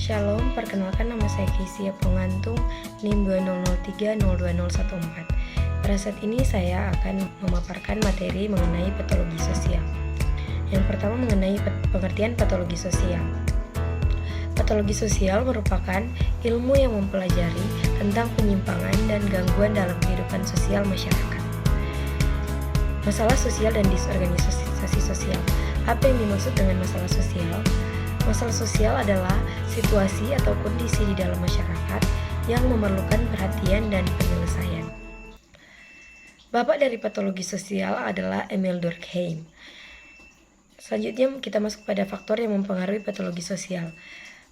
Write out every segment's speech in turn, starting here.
Shalom, perkenalkan nama saya Kesia Pengantung NIM 2003020114. Pada saat ini saya akan memaparkan materi mengenai patologi sosial. Yang pertama mengenai pengertian patologi sosial. Patologi sosial merupakan ilmu yang mempelajari tentang penyimpangan dan gangguan dalam kehidupan sosial masyarakat. Masalah sosial dan disorganisasi sosial. Apa yang dimaksud dengan masalah sosial? Masalah sosial adalah situasi atau kondisi di dalam masyarakat yang memerlukan perhatian dan penyelesaian. Bapak dari patologi sosial adalah Emil Durkheim. Selanjutnya kita masuk pada faktor yang mempengaruhi patologi sosial.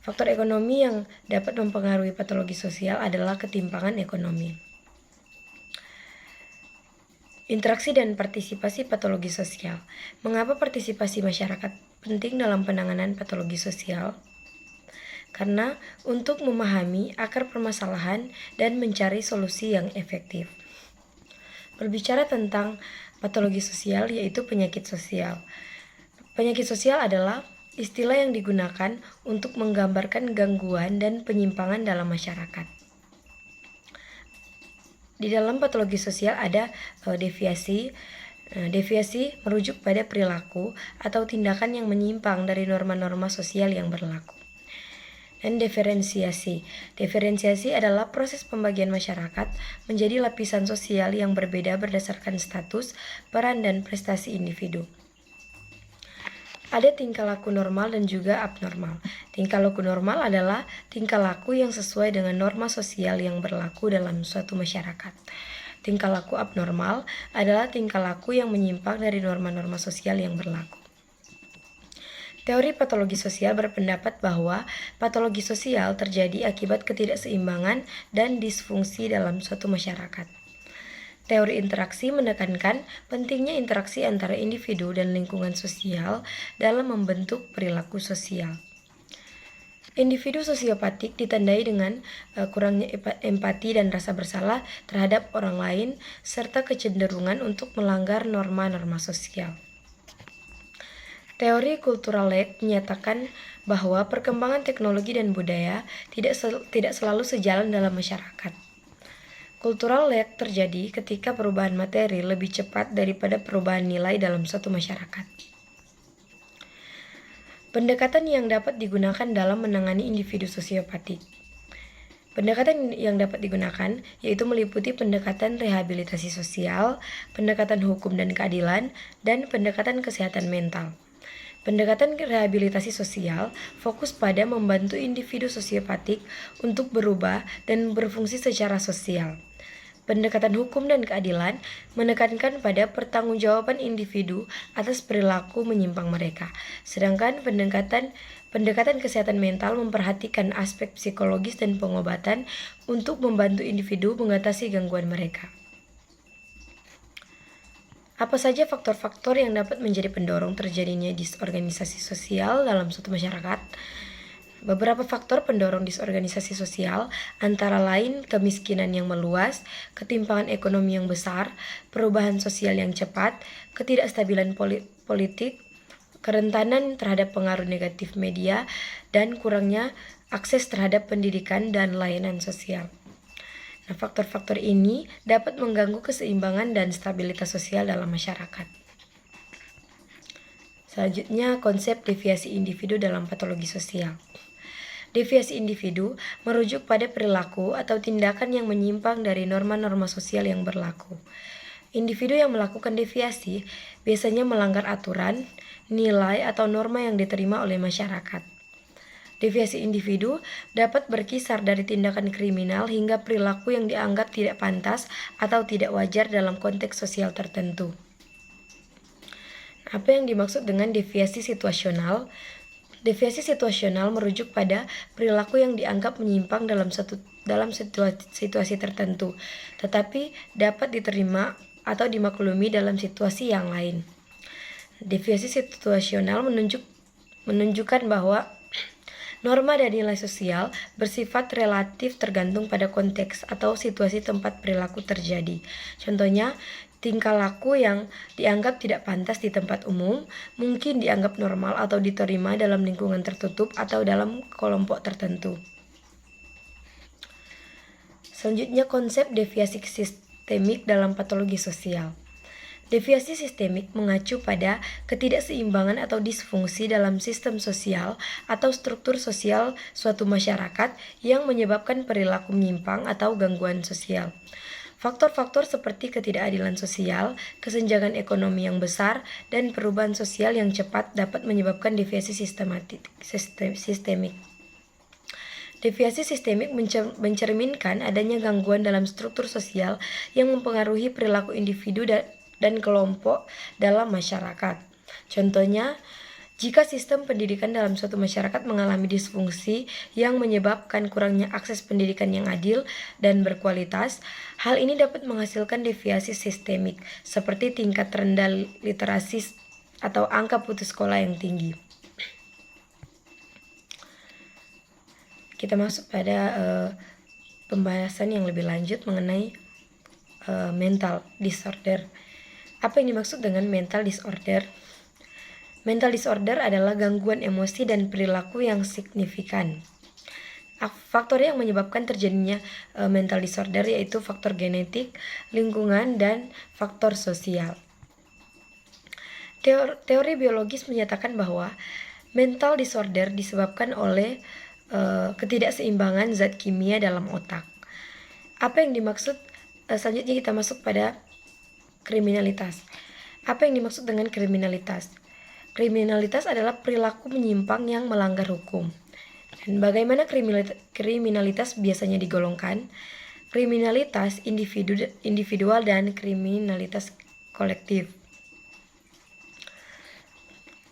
Faktor ekonomi yang dapat mempengaruhi patologi sosial adalah ketimpangan ekonomi. Interaksi dan partisipasi patologi sosial. Mengapa partisipasi masyarakat penting dalam penanganan patologi sosial? Karena untuk memahami akar permasalahan dan mencari solusi yang efektif. Berbicara tentang patologi sosial yaitu penyakit sosial. Penyakit sosial adalah istilah yang digunakan untuk menggambarkan gangguan dan penyimpangan dalam masyarakat. Di dalam patologi sosial ada deviasi. Deviasi merujuk pada perilaku atau tindakan yang menyimpang dari norma-norma sosial yang berlaku. Dan diferensiasi. Diferensiasi adalah proses pembagian masyarakat menjadi lapisan sosial yang berbeda berdasarkan status, peran, dan prestasi individu. Ada tingkah laku normal dan juga abnormal. Tingkah laku normal adalah tingkah laku yang sesuai dengan norma sosial yang berlaku dalam suatu masyarakat. Tingkah laku abnormal adalah tingkah laku yang menyimpang dari norma-norma sosial yang berlaku. Teori patologi sosial berpendapat bahwa patologi sosial terjadi akibat ketidakseimbangan dan disfungsi dalam suatu masyarakat. Teori interaksi menekankan pentingnya interaksi antara individu dan lingkungan sosial dalam membentuk perilaku sosial. Individu sosiopatik ditandai dengan kurangnya empati dan rasa bersalah terhadap orang lain serta kecenderungan untuk melanggar norma-norma sosial. Teori cultural lag menyatakan bahwa perkembangan teknologi dan budaya tidak selalu sejalan dalam masyarakat. Cultural lag terjadi ketika perubahan materi lebih cepat daripada perubahan nilai dalam suatu masyarakat. Pendekatan yang dapat digunakan dalam menangani individu sosiopatik. Pendekatan yang dapat digunakan yaitu meliputi pendekatan rehabilitasi sosial, pendekatan hukum dan keadilan, dan pendekatan kesehatan mental. Pendekatan rehabilitasi sosial fokus pada membantu individu sosiopatik untuk berubah dan berfungsi secara sosial. Pendekatan hukum dan keadilan menekankan pada pertanggungjawaban individu atas perilaku menyimpang mereka. Sedangkan pendekatan kesehatan mental memperhatikan aspek psikologis dan pengobatan untuk membantu individu mengatasi gangguan mereka. Apa saja faktor-faktor yang dapat menjadi pendorong terjadinya disorganisasi sosial dalam suatu masyarakat? Beberapa faktor pendorong disorganisasi sosial antara lain kemiskinan yang meluas, ketimpangan ekonomi yang besar, perubahan sosial yang cepat, ketidakstabilan politik, kerentanan terhadap pengaruh negatif media, dan kurangnya akses terhadap pendidikan dan layanan sosial. Nah, faktor-faktor ini dapat mengganggu keseimbangan dan stabilitas sosial dalam masyarakat. Selanjutnya, konsep deviasi individu dalam patologi sosial. Deviasi individu merujuk pada perilaku atau tindakan yang menyimpang dari norma-norma sosial yang berlaku. Individu yang melakukan deviasi biasanya melanggar aturan, nilai, atau norma yang diterima oleh masyarakat. Deviasi individu dapat berkisar dari tindakan kriminal hingga perilaku yang dianggap tidak pantas atau tidak wajar dalam konteks sosial tertentu. Apa yang dimaksud dengan deviasi situasional? Deviasi situasional merujuk pada perilaku yang dianggap menyimpang dalam situasi tertentu, tetapi dapat diterima atau dimaklumi dalam situasi yang lain. Deviasi situasional menunjukkan bahwa norma dan nilai sosial bersifat relatif tergantung pada konteks atau situasi tempat perilaku terjadi. Contohnya, tingkah laku yang dianggap tidak pantas di tempat umum, mungkin dianggap normal atau diterima dalam lingkungan tertutup atau dalam kelompok tertentu. Selanjutnya, konsep deviasi sistemik dalam patologi sosial. Deviasi sistemik mengacu pada ketidakseimbangan atau disfungsi dalam sistem sosial atau struktur sosial suatu masyarakat yang menyebabkan perilaku menyimpang atau gangguan sosial. Faktor-faktor seperti ketidakadilan sosial, kesenjangan ekonomi yang besar, dan perubahan sosial yang cepat dapat menyebabkan deviasi sistemik. Deviasi sistemik mencerminkan adanya gangguan dalam struktur sosial yang mempengaruhi perilaku individu dan kelompok dalam masyarakat. Contohnya, jika sistem pendidikan dalam suatu masyarakat mengalami disfungsi yang menyebabkan kurangnya akses pendidikan yang adil dan berkualitas, hal ini dapat menghasilkan deviasi sistemik, seperti tingkat rendah literasi atau angka putus sekolah yang tinggi. Kita masuk pada pembahasan yang lebih lanjut mengenai mental disorder. Apa yang dimaksud dengan mental disorder? Mental disorder adalah gangguan emosi dan perilaku yang signifikan. Faktor yang menyebabkan terjadinya mental disorder yaitu faktor genetik, lingkungan, dan faktor sosial. Teori biologis menyatakan bahwa mental disorder disebabkan oleh ketidakseimbangan zat kimia dalam otak. Apa yang dimaksud? Selanjutnya kita masuk pada kriminalitas. Apa yang dimaksud dengan kriminalitas? Kriminalitas adalah perilaku menyimpang yang melanggar hukum. Dan bagaimana kriminalitas biasanya digolongkan? Kriminalitas individual dan kriminalitas kolektif.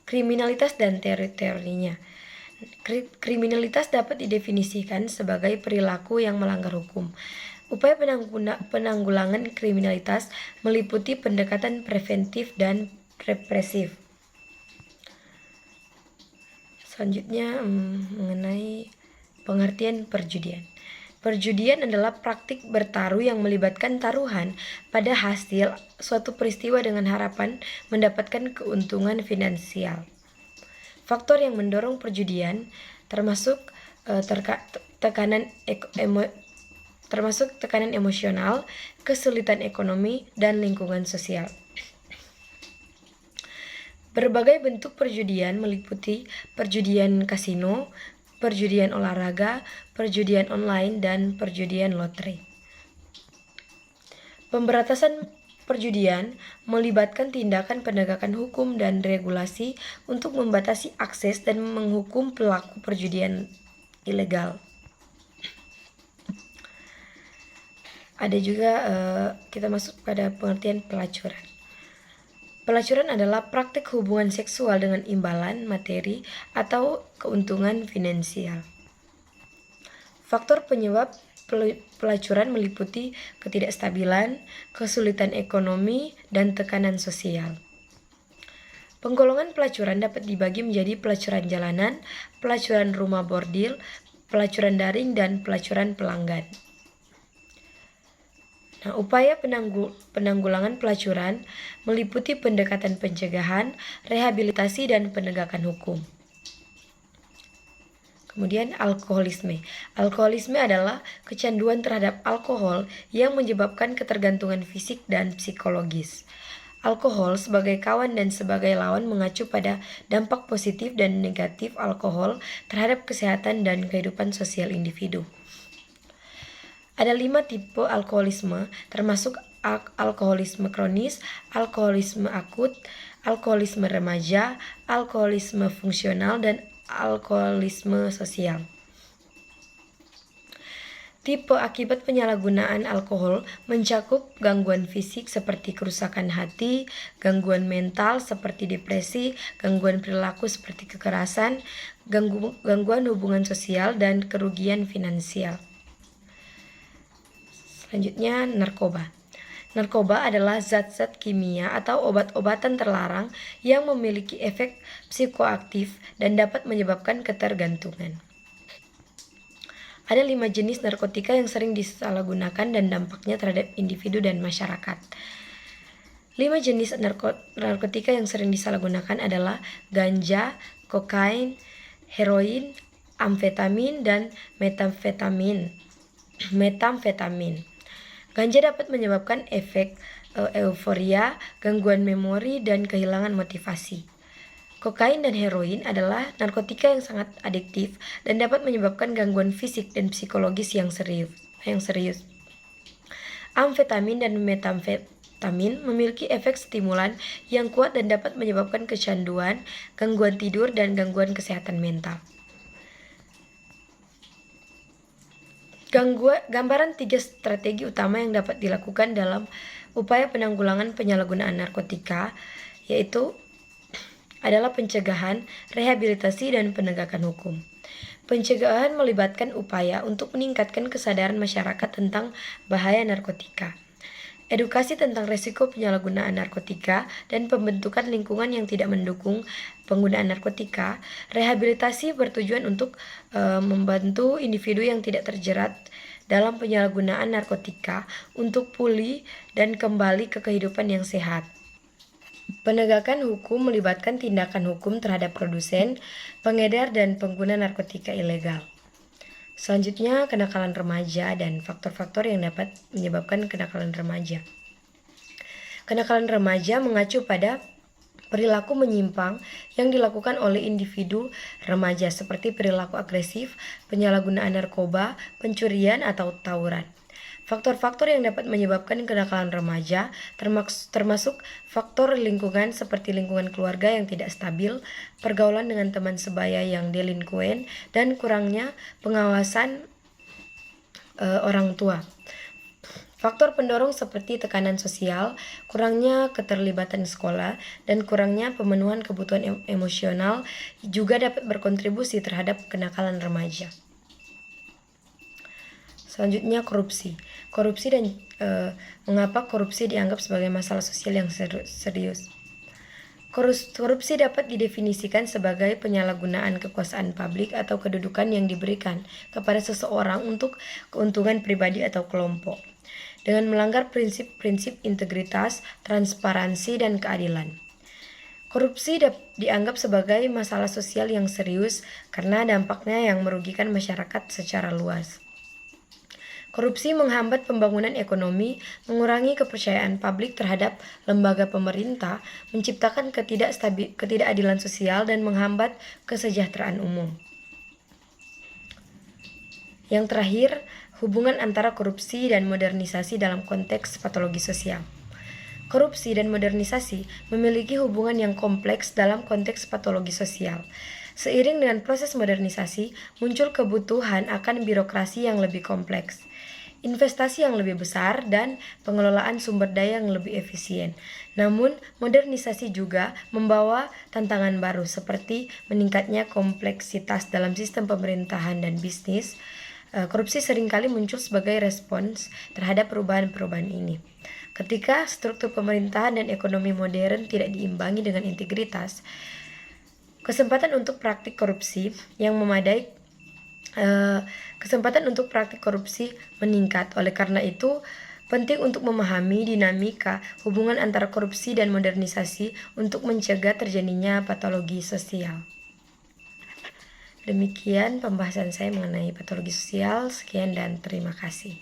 Kriminalitas dan teori-teorinya. Kriminalitas dapat didefinisikan sebagai perilaku yang melanggar hukum. Upaya penanggulangan kriminalitas meliputi pendekatan preventif dan represif. Selanjutnya mengenai pengertian perjudian. Perjudian adalah praktik bertaruh yang melibatkan taruhan pada hasil suatu peristiwa dengan harapan mendapatkan keuntungan finansial. Faktor yang mendorong perjudian termasuk tekanan emosional, kesulitan ekonomi, dan lingkungan sosial. Berbagai bentuk perjudian meliputi perjudian kasino, perjudian olahraga, perjudian online, dan perjudian lotre. Pemberantasan perjudian melibatkan tindakan penegakan hukum dan regulasi untuk membatasi akses dan menghukum pelaku perjudian ilegal. Ada juga kita masuk pada pengertian pelacuran. Pelacuran adalah praktik hubungan seksual dengan imbalan materi atau keuntungan finansial. Faktor penyebab pelacuran meliputi ketidakstabilan, kesulitan ekonomi, dan tekanan sosial. Penggolongan pelacuran dapat dibagi menjadi pelacuran jalanan, pelacuran rumah bordil, pelacuran daring, dan pelacuran pelanggan. Nah, upaya penanggulangan pelacuran meliputi pendekatan pencegahan, rehabilitasi, dan penegakan hukum. Kemudian alkoholisme. Alkoholisme adalah kecanduan terhadap alkohol yang menyebabkan ketergantungan fisik dan psikologis. Alkohol sebagai kawan dan sebagai lawan mengacu pada dampak positif dan negatif alkohol terhadap kesehatan dan kehidupan sosial individu. Ada 5 tipe alkoholisme, termasuk alkoholisme kronis, alkoholisme akut, alkoholisme remaja, alkoholisme fungsional, dan alkoholisme sosial. Tipe akibat penyalahgunaan alkohol mencakup gangguan fisik seperti kerusakan hati, gangguan mental seperti depresi, gangguan perilaku seperti kekerasan, gangguan hubungan sosial, dan kerugian finansial. Selanjutnya, narkoba. Narkoba adalah zat-zat kimia atau obat-obatan terlarang yang memiliki efek psikoaktif dan dapat menyebabkan ketergantungan. Ada 5 jenis narkotika yang sering disalahgunakan dan dampaknya terhadap individu dan masyarakat. 5 jenis narkotika yang sering disalahgunakan adalah ganja, kokain, heroin, amfetamin, dan metamfetamin. Ganja dapat menyebabkan efek euforia, gangguan memori, dan kehilangan motivasi. Kokain dan heroin adalah narkotika yang sangat adiktif dan dapat menyebabkan gangguan fisik dan psikologis yang serius. Amfetamin dan metamfetamin memiliki efek stimulan yang kuat dan dapat menyebabkan kecanduan, gangguan tidur, dan gangguan kesehatan mental. Gambaran 3 strategi utama yang dapat dilakukan dalam upaya penanggulangan penyalahgunaan narkotika yaitu adalah pencegahan, rehabilitasi, dan penegakan hukum. Pencegahan melibatkan upaya untuk meningkatkan kesadaran masyarakat tentang bahaya narkotika, edukasi tentang risiko penyalahgunaan narkotika, dan pembentukan lingkungan yang tidak mendukung penggunaan narkotika. Rehabilitasi bertujuan untuk membantu individu yang tidak terjerat dalam penyalahgunaan narkotika untuk pulih dan kembali ke kehidupan yang sehat. Penegakan hukum melibatkan tindakan hukum terhadap produsen, pengedar, dan pengguna narkotika ilegal. Selanjutnya, kenakalan remaja dan faktor-faktor yang dapat menyebabkan kenakalan remaja. Kenakalan remaja mengacu pada perilaku menyimpang yang dilakukan oleh individu remaja seperti perilaku agresif, penyalahgunaan narkoba, pencurian, atau tawuran. Faktor-faktor yang dapat menyebabkan kenakalan remaja termasuk faktor lingkungan seperti lingkungan keluarga yang tidak stabil, pergaulan dengan teman sebaya yang delinkuent, dan kurangnya pengawasan orang tua. Faktor pendorong seperti tekanan sosial, kurangnya keterlibatan sekolah, dan kurangnya pemenuhan kebutuhan emosional juga dapat berkontribusi terhadap kenakalan remaja. Selanjutnya, korupsi. Korupsi dan mengapa korupsi dianggap sebagai masalah sosial yang serius. Korupsi dapat didefinisikan sebagai penyalahgunaan kekuasaan publik atau kedudukan yang diberikan kepada seseorang untuk keuntungan pribadi atau kelompok, dengan melanggar prinsip-prinsip integritas, transparansi, dan keadilan. Korupsi dianggap sebagai masalah sosial yang serius karena dampaknya yang merugikan masyarakat secara luas. Korupsi menghambat pembangunan ekonomi, mengurangi kepercayaan publik terhadap lembaga pemerintah, menciptakan ketidakadilan sosial, dan menghambat kesejahteraan umum. Yang terakhir, hubungan antara korupsi dan modernisasi dalam konteks patologi sosial. Korupsi dan modernisasi memiliki hubungan yang kompleks dalam konteks patologi sosial. Seiring dengan proses modernisasi, muncul kebutuhan akan birokrasi yang lebih kompleks, investasi yang lebih besar, dan pengelolaan sumber daya yang lebih efisien. Namun, modernisasi juga membawa tantangan baru seperti meningkatnya kompleksitas dalam sistem pemerintahan dan bisnis. Korupsi seringkali muncul sebagai respons terhadap perubahan-perubahan ini. Ketika struktur pemerintahan dan ekonomi modern tidak diimbangi dengan integritas, kesempatan untuk praktik korupsi meningkat. Oleh karena itu, penting untuk memahami dinamika hubungan antara korupsi dan modernisasi untuk mencegah terjadinya patologi sosial. Demikian pembahasan saya mengenai patologi sosial. Sekian dan terima kasih.